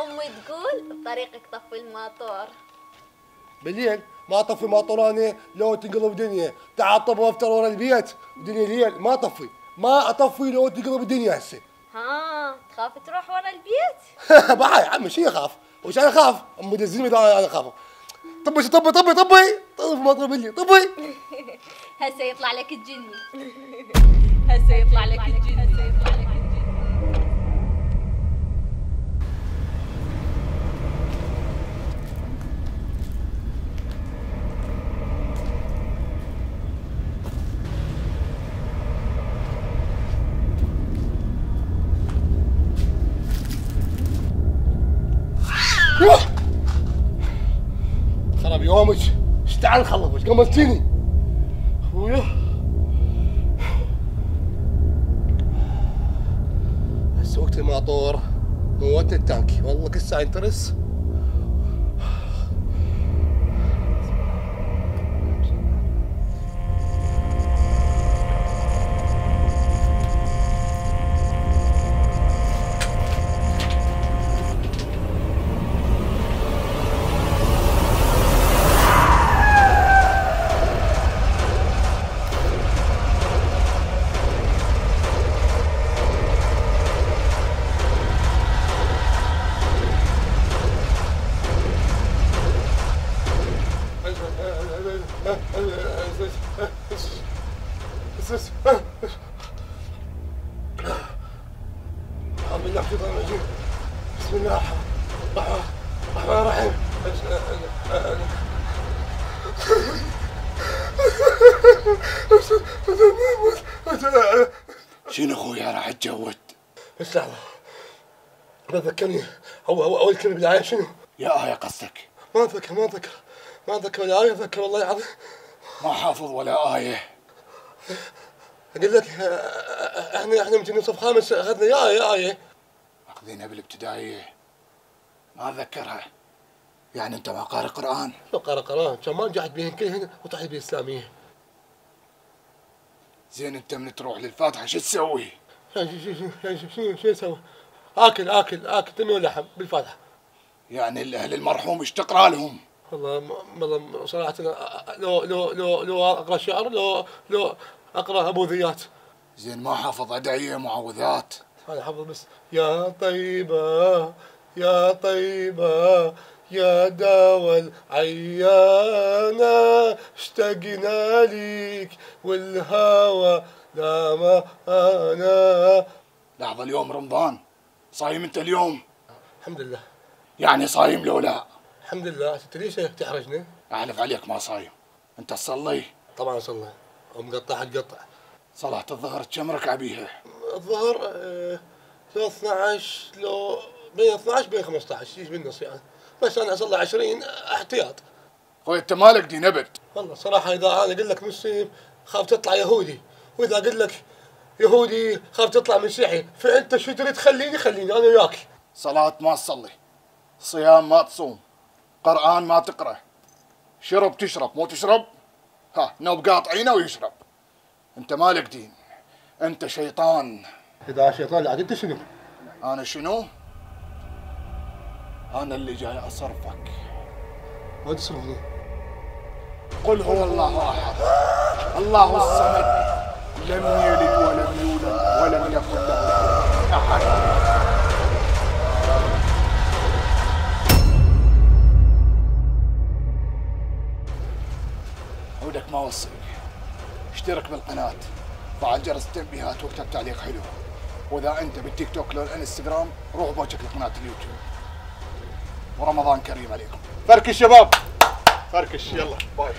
امي تقول بطريقك طفي الماطور. بالليل ما اطفي ماطوراني لو تنقلب دنيا، تعطب وافطر ورا البيت، دنيا ليل ما اطفي، ما اطفي لو تنقلب الدنيا هسه. ها تخاف تروح ورا البيت؟ بحي يا عمي شو يخاف؟ وش انا اخاف؟ امي دزيني انا اخاف. طبي طبي طبي طبي طبي ما طبي طبي. هسه يطلع لك الجني. هسه يطلع لك الجني. هسه يطلع لك الجني. خرب يومك، ايش تعال خلص قمصتيني. خويا هسه وقت الماطور موتني التانك، والله كل ساعة ينترس. أعوذ بالله من الشيطان الرجيم. بسم الله الرحمن الرحيم. شنو اخويا راح تجود؟ بس لحظة، ما ذكرني. أول كلمة بالآية شنو؟ يا آية قصدك؟ ما أتذكر الآية، أتذكر والله العظيم ما حافظ ولا آية. أقول لك احنا يمكن نصف خامس أخذنا يا آية. أخذينها بالابتدائية ما أتذكرها. يعني أنت ما قارئ قرآن؟ لو قرأ قرآن كان ما نجحت بهن كلهن وطحت بالإسلامية. زين أنت من تروح للفاتحة شو تسوي؟ شو اسوي؟ آكل تمر ولحم بالفاتحة. يعني الأهل المرحوم ايش تقرأ لهم؟ والله صراحة لو أقرأ شعر لو أقرأ أبوذيات. زين ما حافظ أدعية معوذات؟ أنا حافظ بس يا طيبة يا طيبة يا داوى العيانة اشتقنا ليك والهوى لا ما أنا. لحظة، اليوم رمضان، صايم أنت اليوم؟ الحمد لله. يعني صايم لو لا؟ الحمد لله. أنت ليش تحرجني؟ أحلف عليك ما صايم. أنت تصلي؟ طبعا صلى ومقطع القطع. صلاة الظهر كم ركعة بيها؟ الظهر لو 12 لو بين 12 بين 15 يجي بالنص يعني، بس انا اصلي 20 احتياط. خوي انت مالك دين ابد. والله صراحه اذا انا اقول لك مسلم خاف تطلع يهودي، واذا اقول لك يهودي خاف تطلع مسيحي، فانت شو تريد خليني انا وياك. صلاة ما تصلي، صيام ما تصوم، قرآن ما تقرأ، شرب تشرب مو تشرب، ها نوب قاطعينه ويشرب. انت مالك دين، انت شيطان. اذا شيطان لا انت شنو؟ انا شنو؟ انا اللي جاي اصرفك. ما تصرفني. قل هو الله احد الله الصمد لم يلد ولم يولد ولم يكن له احد. عودك ما وصيك، اشترك بالقناة، فعل جرس التنبيهات واكتب تعليق حلو، واذا انت بالتيك توك لو الانستغرام روح بوجهك لقناة اليوتيوب. ورمضان كريم عليكم. فركش شباب، فركش، يلا باي.